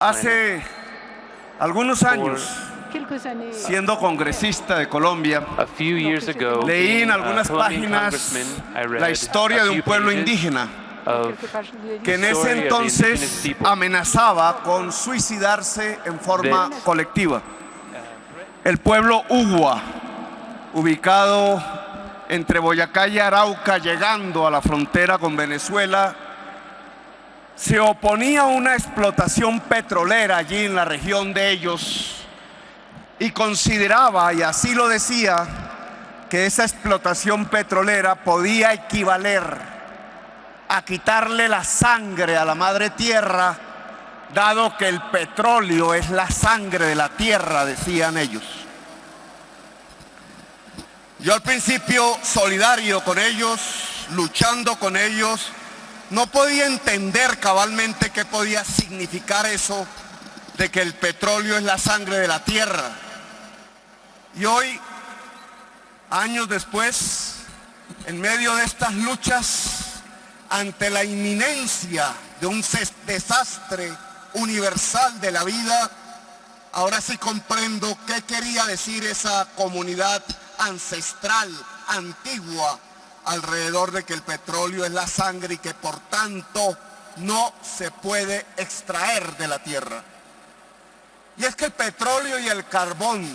Hace algunos años, siendo congresista de Colombia, leí en algunas páginas la historia de un pueblo indígena que en ese entonces amenazaba con suicidarse en forma colectiva. El pueblo Ugua, ubicado entre Boyacá y Arauca, llegando a la frontera con Venezuela, se oponía a una explotación petrolera allí en la región de ellos y consideraba, y así lo decía, que esa explotación petrolera podía equivaler a quitarle la sangre a la madre tierra, dado que el petróleo es la sangre de la tierra, decían ellos. Yo al principio, solidario con ellos, luchando con ellos, no podía entender cabalmente qué podía significar eso de que el petróleo es la sangre de la tierra. Y hoy, años después, en medio de estas luchas, ante la inminencia de un desastre universal de la vida, ahora sí comprendo qué quería decir esa comunidad ancestral, antigua, alrededor de que el petróleo es la sangre y que por tanto no se puede extraer de la tierra. Y es que el petróleo y el carbón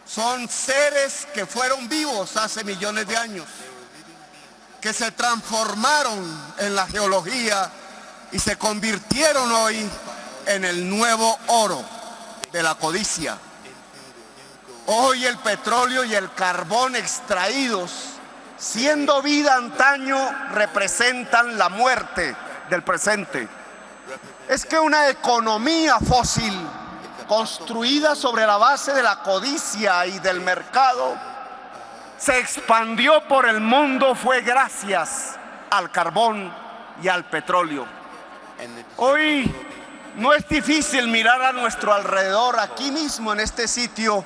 son seres que fueron vivos hace millones de años, que se transformaron en la geología y se convirtieron hoy en el nuevo oro de la codicia. Hoy el petróleo y el carbón extraídos, siendo vida antaño, representan la muerte del presente. Es que una economía fósil construida sobre la base de la codicia y del mercado se expandió por el mundo fue gracias al carbón y al petróleo. Hoy no es difícil mirar a nuestro alrededor, aquí mismo en este sitio,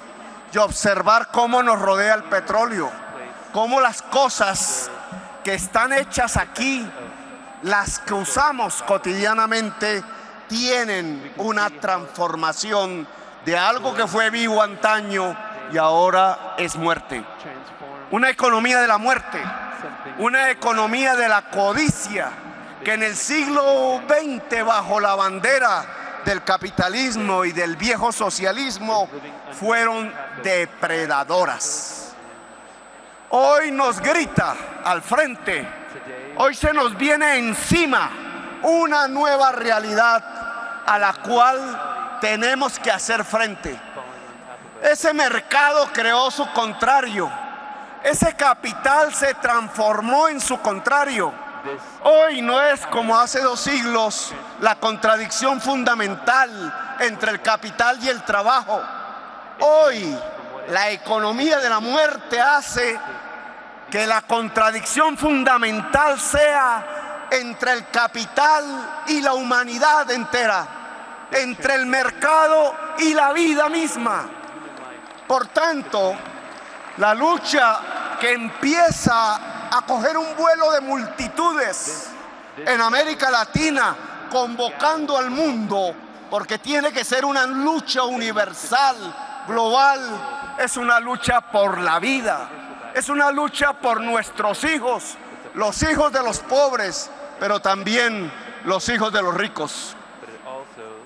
y observar cómo nos rodea el petróleo, cómo las cosas que están hechas aquí, las que usamos cotidianamente, tienen una transformación de algo que fue vivo antaño y ahora es muerte. Una economía de la muerte, una economía de la codicia, que en el siglo XX, bajo la bandera del capitalismo y del viejo socialismo, fueron depredadoras. Hoy nos grita al frente, hoy se nos viene encima una nueva realidad a la cual tenemos que hacer frente. Ese mercado creó su contrario, ese capital se transformó en su contrario. Hoy no es como hace 2 siglos la contradicción fundamental entre el capital y el trabajo. Hoy la economía de la muerte hace que la contradicción fundamental sea entre el capital y la humanidad entera, entre el mercado y la vida misma. Por tanto, la lucha que empieza a coger un vuelo de multitudes en América Latina, convocando al mundo, porque tiene que ser una lucha universal, global, es una lucha por la vida, es una lucha por nuestros hijos, los hijos de los pobres, pero también los hijos de los ricos.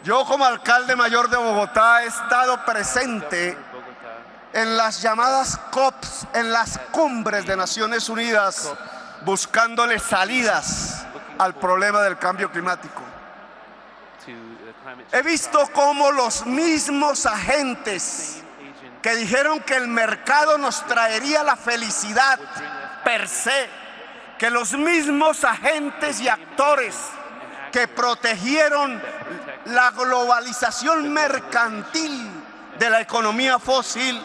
Yo, como alcalde mayor de Bogotá, he estado presente en las llamadas COPs, en las cumbres de Naciones Unidas, buscándole salidas al problema del cambio climático. He visto cómo los mismos agentes que dijeron que el mercado nos traería la felicidad per se, que los mismos agentes y actores que protegieron la globalización mercantil de la economía fósil,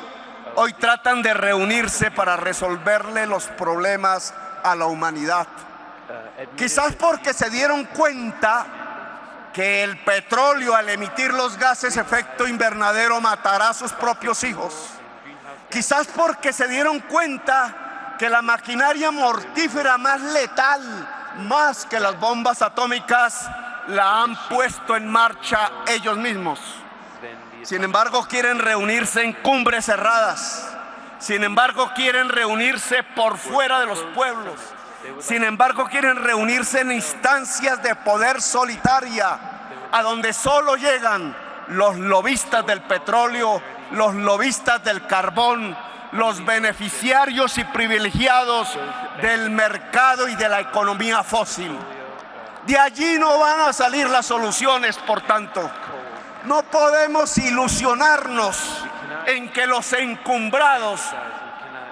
hoy tratan de reunirse para resolverle los problemas a la humanidad. Quizás porque se dieron cuenta que el petróleo, al emitir los gases efecto invernadero, matará a sus propios hijos. Quizás porque se dieron cuenta que la maquinaria mortífera más letal, más que las bombas atómicas, la han puesto en marcha ellos mismos. Sin embargo, quieren reunirse en cumbres cerradas. Sin embargo, quieren reunirse por fuera de los pueblos. Sin embargo, quieren reunirse en instancias de poder solitaria, a donde solo llegan los lobistas del petróleo, los lobistas del carbón, los beneficiarios y privilegiados del mercado y de la economía fósil. De allí no van a salir las soluciones, por tanto. No podemos ilusionarnos en que los encumbrados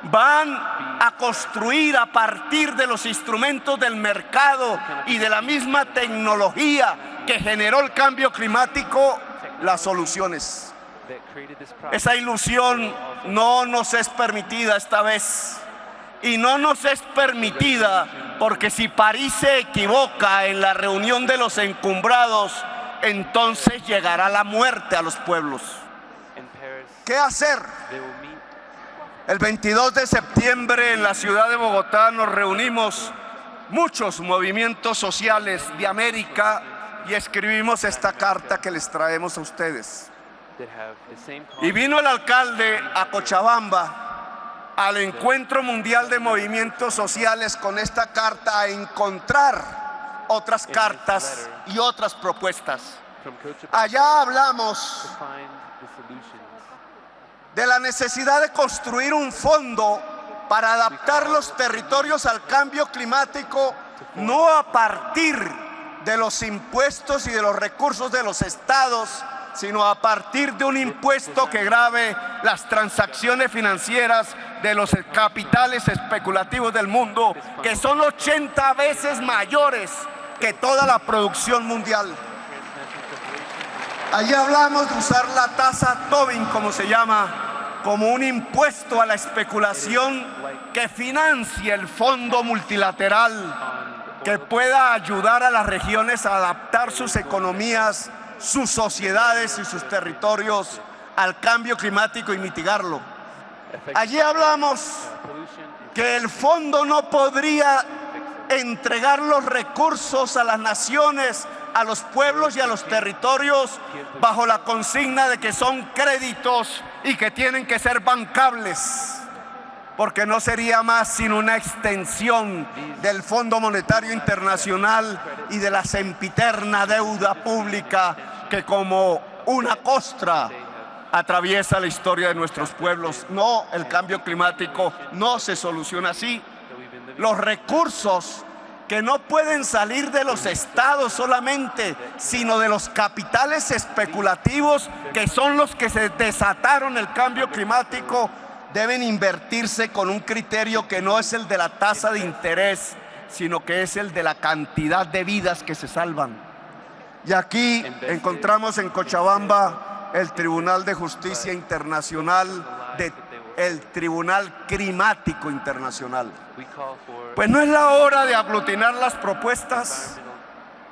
van a construir a partir de los instrumentos del mercado y de la misma tecnología que generó el cambio climático las soluciones. Esa ilusión no nos es permitida esta vez. Y no nos es permitida porque si París se equivoca en la reunión de los encumbrados, entonces llegará la muerte a los pueblos. ¿Qué hacer? El 22 de septiembre en la ciudad de Bogotá nos reunimos muchos movimientos sociales de América y escribimos esta carta que les traemos a ustedes. Y vino el alcalde a Cochabamba al Encuentro Mundial de Movimientos Sociales con esta carta a encontrar otras cartas y otras propuestas. Allá hablamos de la necesidad de construir un fondo para adaptar los territorios al cambio climático, no a partir de los impuestos y de los recursos de los estados, sino a partir de un impuesto que grave las transacciones financieras de los capitales especulativos del mundo, que son 80 veces mayores que toda la producción mundial. Allí hablamos de usar la tasa Tobin, como se llama, como un impuesto a la especulación que financie el fondo multilateral, que pueda ayudar a las regiones a adaptar sus economías, sus sociedades y sus territorios al cambio climático y mitigarlo. Allí hablamos que el fondo no podría entregar los recursos a las naciones, a los pueblos y a los territorios bajo la consigna de que son créditos y que tienen que ser bancables, porque no sería más sino una extensión del Fondo Monetario Internacional y de la sempiterna deuda pública que como una costra atraviesa la historia de nuestros pueblos. No, el cambio climático no se soluciona así. Los recursos que no pueden salir de los estados solamente, sino de los capitales especulativos, que son los que se desataron el cambio climático, deben invertirse con un criterio que no es el de la tasa de interés, sino que es el de la cantidad de vidas que se salvan. Y aquí encontramos en Cochabamba el Tribunal de Justicia Internacional, el Tribunal Climático Internacional. Pues no es la hora de aglutinar las propuestas,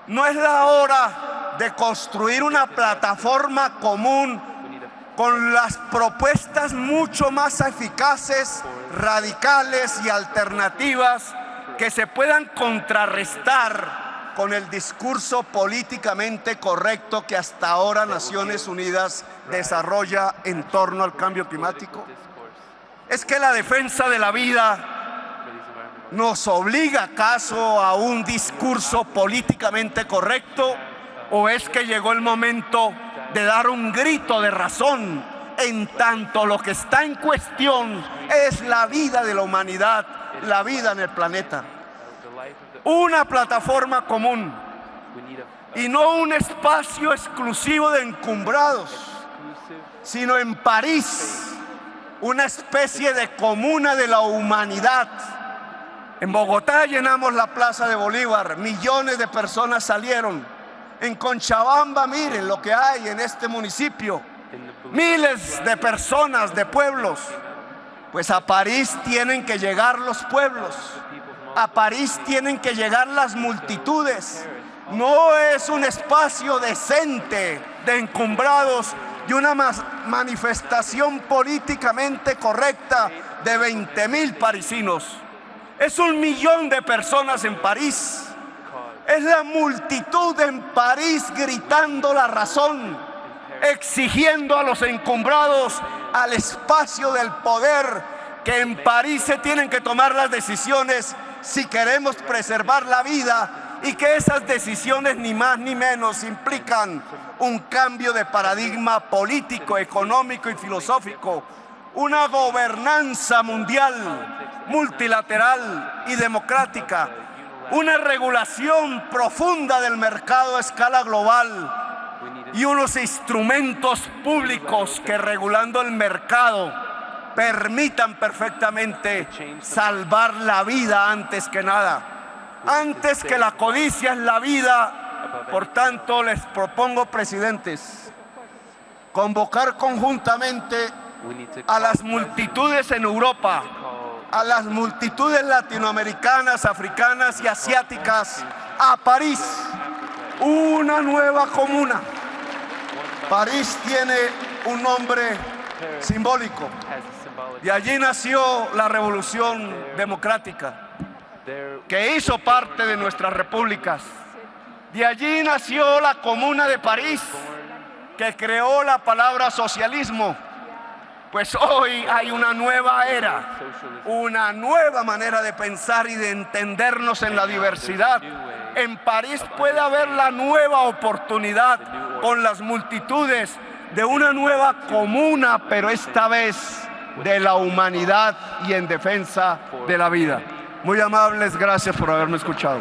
no es la hora de construir una plataforma común con las propuestas mucho más eficaces, radicales y alternativas que se puedan contrarrestar con el discurso políticamente correcto que hasta ahora Naciones Unidas desarrolla en torno al cambio climático. ¿Es que la defensa de la vida nos obliga acaso a un discurso políticamente correcto? ¿O es que llegó el momento de dar un grito de razón en tanto lo que está en cuestión es la vida de la humanidad, la vida en el planeta? Una plataforma común y no un espacio exclusivo de encumbrados, sino en París, una especie de comuna de la humanidad. En Bogotá llenamos la Plaza de Bolívar, millones de personas salieron. En Cochabamba, miren lo que hay en este municipio, miles de personas, de pueblos. Pues a París tienen que llegar los pueblos, a París tienen que llegar las multitudes. No es un espacio decente de encumbrados y una manifestación políticamente correcta de 20.000 parisinos. Es 1 millón de personas en París. Es la multitud en París gritando la razón, exigiendo a los encumbrados al espacio del poder, que en París se tienen que tomar las decisiones si queremos preservar la vida, y que esas decisiones ni más ni menos implican un cambio de paradigma político, económico y filosófico, una gobernanza mundial, multilateral y democrática, una regulación profunda del mercado a escala global y unos instrumentos públicos que, regulando el mercado, permitan perfectamente salvar la vida antes que nada. Antes que la codicia es la vida. Por tanto, les propongo, presidentes, convocar conjuntamente a las multitudes en Europa, a las multitudes latinoamericanas, africanas y asiáticas a París, una nueva comuna. París tiene un nombre simbólico. De allí nació la Revolución Democrática, que hizo parte de nuestras repúblicas. De allí nació la Comuna de París, que creó la palabra socialismo. Pues hoy hay una nueva era, una nueva manera de pensar y de entendernos en la diversidad. En París puede haber la nueva oportunidad con las multitudes de una nueva comuna, pero esta vez de la humanidad y en defensa de la vida. Muy amables, gracias por haberme escuchado.